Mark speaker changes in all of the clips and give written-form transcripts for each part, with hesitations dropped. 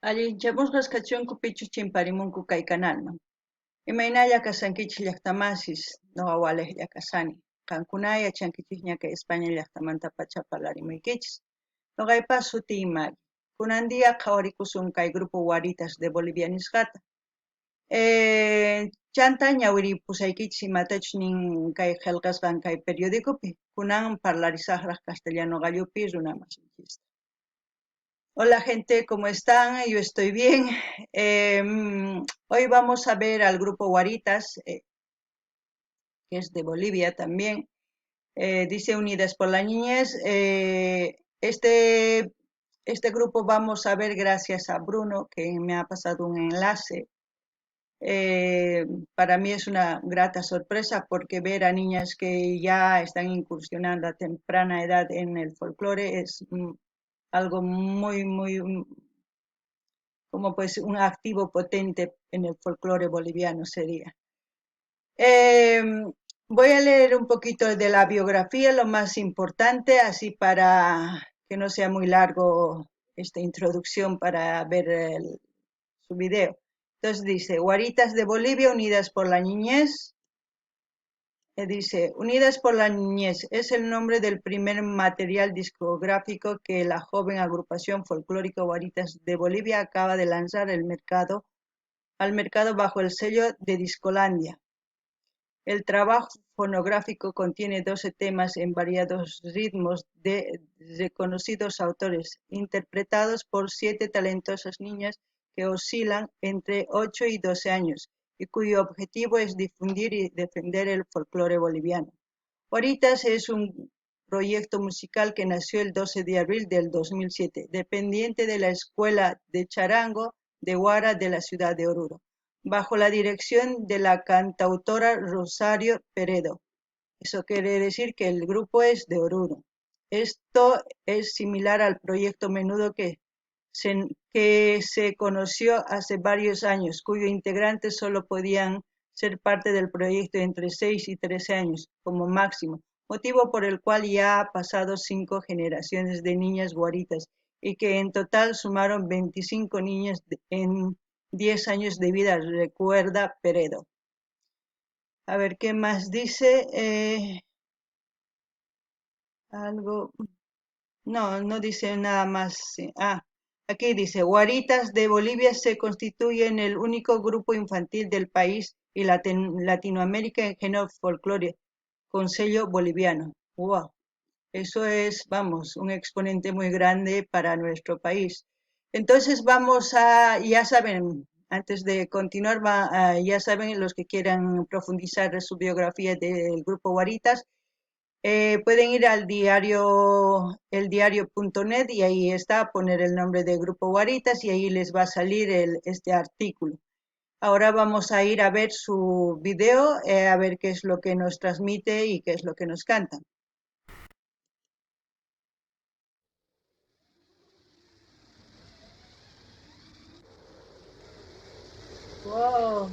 Speaker 1: Allinchamusqas chunkupichu chimparimunku kay kanalman. Imaynalla kasankichis llaqtamasis, nuqa waliqlla kasani. Qankuna yachankichis ña kay España llaqtamanta pacha parlarimuykichis. Nuqaypas sutii Mari. Kunandiya qhawarikusun kay Grupo Guaritas de Bolivia nisqata. Chanta ñawiripusaykichis imatachus nin kay qillqasqan kay periódicopi. Kunan parlarisaqraq castellano gallupi runamasinchista. Hola gente, ¿cómo están? Yo estoy bien. Hoy vamos a ver al grupo Guaritas, que es de Bolivia también. Dice Unidas por la Niñez. Este grupo vamos a ver gracias a Bruno, que me ha pasado un enlace. Para mí es una grata sorpresa porque ver a niñas que ya están incursionando a temprana edad en el folclore es algo muy, como pues un activo potente en el folclore boliviano sería. Voy a leer un poquito de la biografía, lo más importante, así para que no sea muy largo esta introducción para ver su video. Entonces dice, Guaritas de Bolivia unidas por la niñez. Dice, Unidas por la Niñez es el nombre del primer material discográfico que la joven agrupación folclórica Guaritas de Bolivia acaba de lanzar al mercado bajo el sello de Discolandia. El trabajo fonográfico contiene 12 temas en variados ritmos de reconocidos autores, interpretados por 7 talentosas niñas que oscilan entre 8 y 12 años, y cuyo objetivo es difundir y defender el folclore boliviano. Guaritas es un proyecto musical que nació el 12 de abril del 2007, dependiente de la Escuela de Charango de Huara de la ciudad de Oruro, bajo la dirección de la cantautora Rosario Peredo. Eso quiere decir que el grupo es de Oruro. Esto es similar al proyecto Menudo que se conoció hace varios años, cuyos integrantes solo podían ser parte del proyecto entre 6 y 13 años como máximo, motivo por el cual ya ha pasado 5 generaciones de niñas guaritas y que en total sumaron 25 niñas en 10 años de vida, recuerda Peredo. A ver, ¿qué más dice? Algo... No dice nada más. Aquí dice, Guaritas de Bolivia se constituye en el único grupo infantil del país y Latinoamérica en género folclore, con sello boliviano. ¡Wow! Eso es, vamos, un exponente muy grande para nuestro país. Entonces ya saben, antes de continuar, ya saben los que quieran profundizar en su biografía del grupo Guaritas, pueden ir al diario, eldiario.net y ahí está, poner el nombre del grupo Guaritas y ahí les va a salir este artículo. Ahora vamos a ir a ver su video, a ver qué es lo que nos transmite y qué es lo que nos cantan. Wow.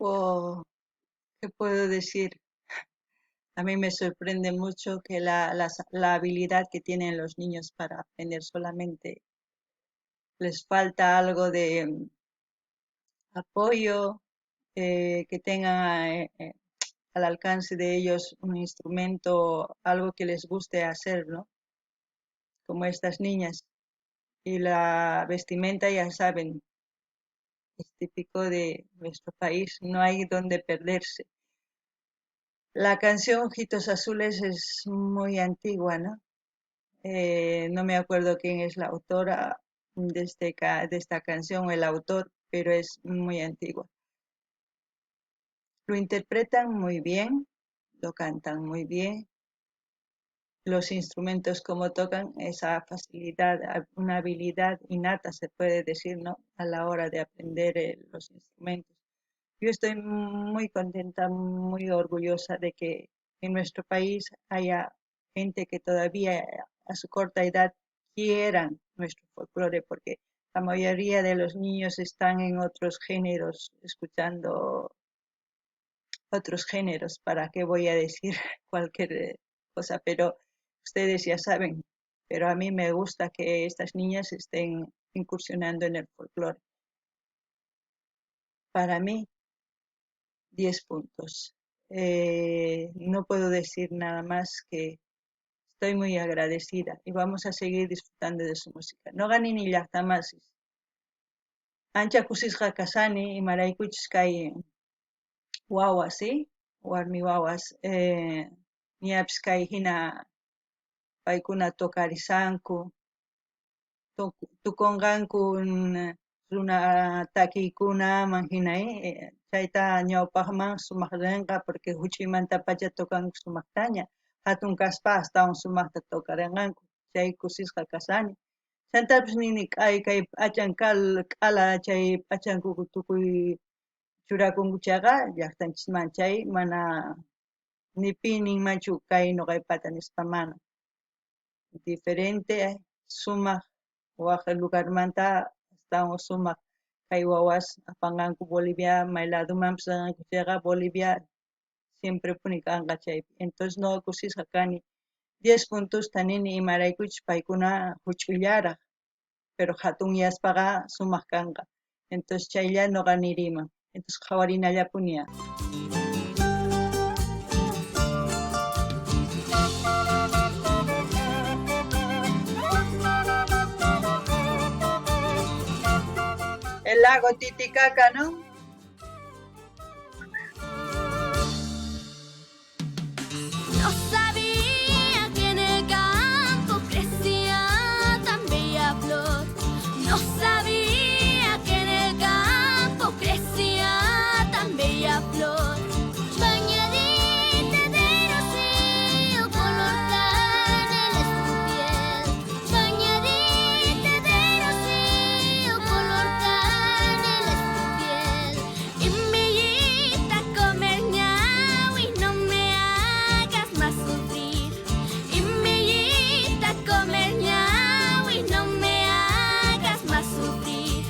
Speaker 1: Wow, ¿qué puedo decir? A mí me sorprende mucho que la habilidad que tienen los niños para aprender solamente les falta algo de apoyo, que tengan al alcance de ellos un instrumento, algo que les guste hacer, ¿no? Como estas niñas. Y la vestimenta, ya saben, es típico de nuestro país, no hay donde perderse. La canción Ojitos Azules es muy antigua, ¿no? No me acuerdo quién es la autora de esta canción o el autor, pero es muy antigua. Lo interpretan muy bien, lo cantan muy bien, los instrumentos como tocan, esa facilidad, una habilidad innata se puede decir, ¿no? A la hora de aprender los instrumentos. Yo estoy muy contenta, muy orgullosa de que en nuestro país haya gente que todavía a su corta edad quieran nuestro folclore, porque la mayoría de los niños están en otros géneros, escuchando otros géneros, ¿para qué voy a decir cualquier cosa? Pero ustedes ya saben, pero a mí me gusta que estas niñas estén incursionando en el folclore. Para mí, 10 puntos. No puedo decir nada más que estoy muy agradecida y vamos a seguir disfrutando de su música. No ganin ni llaqtamasis. Ancha kusisqa kasani imaraykuchus kay wawas, ¿sí? Warmi wawas. Ñapis kay hina paykuna tokarizanku, tukunqanku runa takiykunaman hinay, chayta ñawpaqman sumaq rinqa porque huchuymanta pacha tukanku sumaqtaña, hatun kaspa astawan sumaqta tukarinqanku, chay kusisqa kasani. Chantapis nini kay p'achan k'ala chay p'achanku tukuy churakunkuchaqa llaqtanchisman chay mana ni pi ninmanchu kay nuqaypata nispa mana. Diferente sumaq waq lugarmanta astawan sumaq kay wawas apanqanku Bolivia may ladomanpis rinqankuchayqa Bolivia siempre puni kanqa chaypi. Entonces no kusisqa kani 10 puntusta nini imaraykuchus paykuna huch'ullaraq, pero hatunyaspaqa sumaq kanqa. Entonces chaylla nuqa niriman. Entonces qhawarinallapuña. El lago Titicaca, ¿no?
Speaker 2: No sabía que en el campo crecía tan bella flor. No sabía que en el campo crecía tan bella flor. Bañadita de rocío, color canela es tu piel. Bañadita de rocío, color canela es tu piel. Y millita comer ñau y no me hagas más sufrir. Y millita comer ñau y no me hagas más sufrir.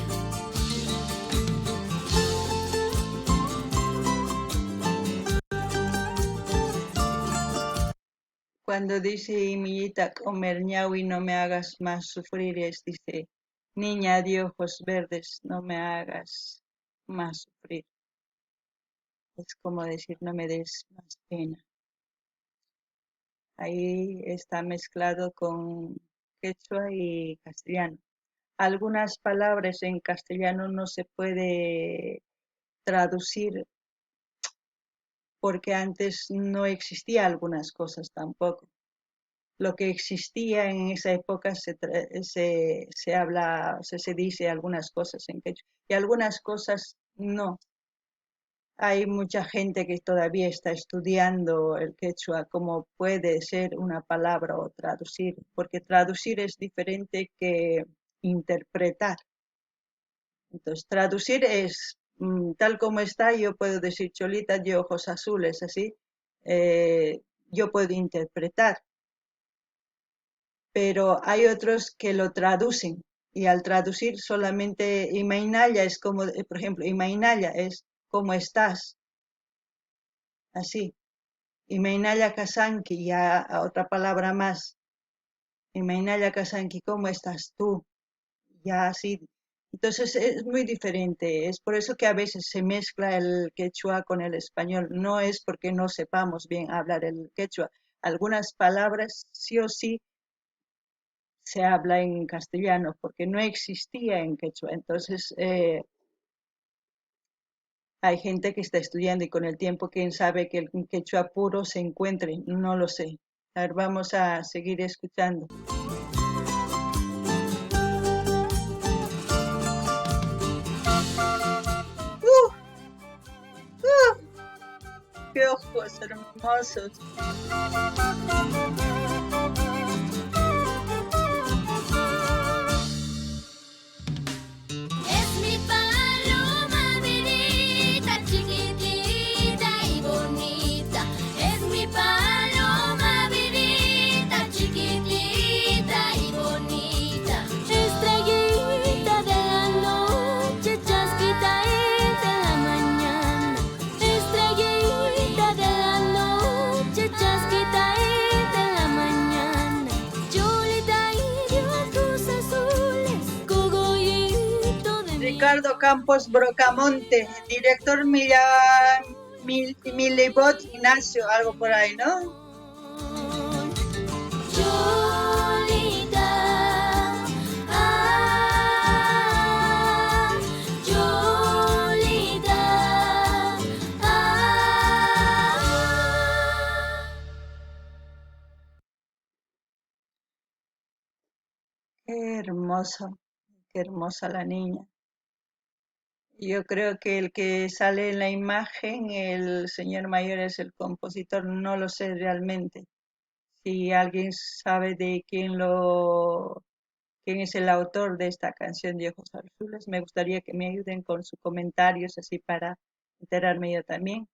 Speaker 1: Cuando dice Millita comer ñawi no me hagas más sufrir, dice niña de ojos verdes, no me hagas más sufrir. Es como decir no me des más pena. Ahí está mezclado con quechua y castellano. Algunas palabras en castellano no se puede traducir porque antes no existía algunas cosas tampoco. Lo que existía en esa época se habla, se dice algunas cosas en quechua y algunas cosas no. Hay mucha gente que todavía está estudiando el quechua, cómo puede ser una palabra o traducir, porque traducir es diferente que interpretar. Entonces, traducir es tal como está, yo puedo decir Cholita de ojos azules, así, yo puedo interpretar, pero hay otros que lo traducen y al traducir solamente Imainaya es como, por ejemplo, Imainaya es ¿cómo estás? Así. Imainaya Kasanki, ya otra palabra más. Imainaya Kasanki, ¿cómo estás tú? ya así. Entonces es muy diferente. Es por eso que a veces se mezcla el quechua con el español. No es porque no sepamos bien hablar el quechua. Algunas palabras sí o sí se habla en castellano porque no existía en quechua. Entonces hay gente que está estudiando y con el tiempo, quién sabe que el quechua puro se encuentre. No lo sé. A ver, vamos a seguir escuchando. ¡Uh! ¡Uh! ¡Qué ojos hermosos!
Speaker 2: Es mi paloma vidita, chiquitita y bonita. Es mi paloma vidita, chiquitita y bonita. Estrellita de la noche, chasquita de la mañana. Estrellita de la noche, chasquita de la mañana. Cholita y de ojos azules, cogollito de mi
Speaker 1: Ricardo Campos Brocamonte, director Milibot Ignacio, algo por ahí, ¿no?
Speaker 2: Cholita, Cholita,
Speaker 1: Qué hermosa la niña. Yo creo que el que sale en la imagen, el señor mayor, es el compositor, no lo sé realmente. Si alguien sabe de quién es el autor de esta canción de Ojos Azules, me gustaría que me ayuden con sus comentarios así para enterarme yo también,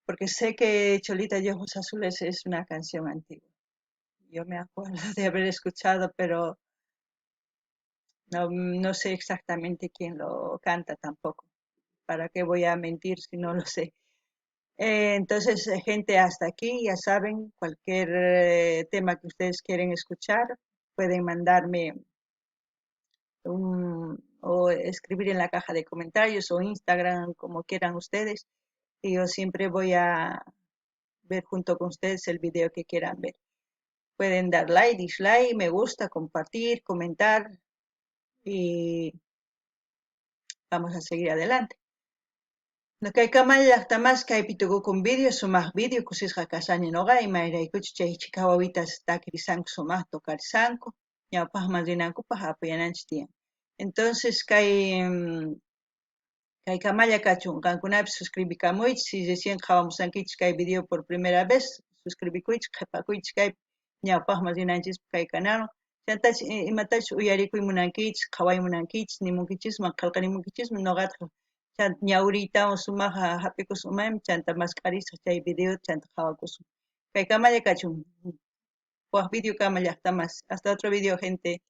Speaker 1: porque sé que Cholita de Ojos Azules es una canción antigua. Yo me acuerdo de haber escuchado, pero no sé exactamente quién lo canta tampoco. ¿Para qué voy a mentir si no lo sé? Entonces, gente, hasta aquí, ya saben, cualquier tema que ustedes quieren escuchar, pueden mandarme o escribir en la caja de comentarios o Instagram, como quieran ustedes. Y yo siempre voy a ver junto con ustedes el video que quieran ver. Pueden dar like, dislike, me gusta, compartir, comentar y vamos a seguir adelante. No kaykamallaqtamas kaypituku con vídeo, sumaq vídeo, kusisqa kasani noqa, imayraykuchus chay chikawawitas takirisanku sumaq tokarisanku, ñawpaqman rinankupaq apayananchis tiyan. Entonces, kay kamalla kachun, qankunapis suscribikamuychis, si recién qhawamusankichis kay video por primera vez, suscribikuychis, qhipakuychis kay ñawpaqman rinanchis kay canal, chantach imatachu uyarikuy munankichis, qhaway munankichis, nimunkichisman, qillqanimunkichisman, noqata chanta ñawriytawan sumaqa hap'ikusqa umaymi, chanta masqarisqa chay video chanta qhawakusqa. Kay kamalla kachun, waq video kama llaqtamas. Hasta otro video, gente.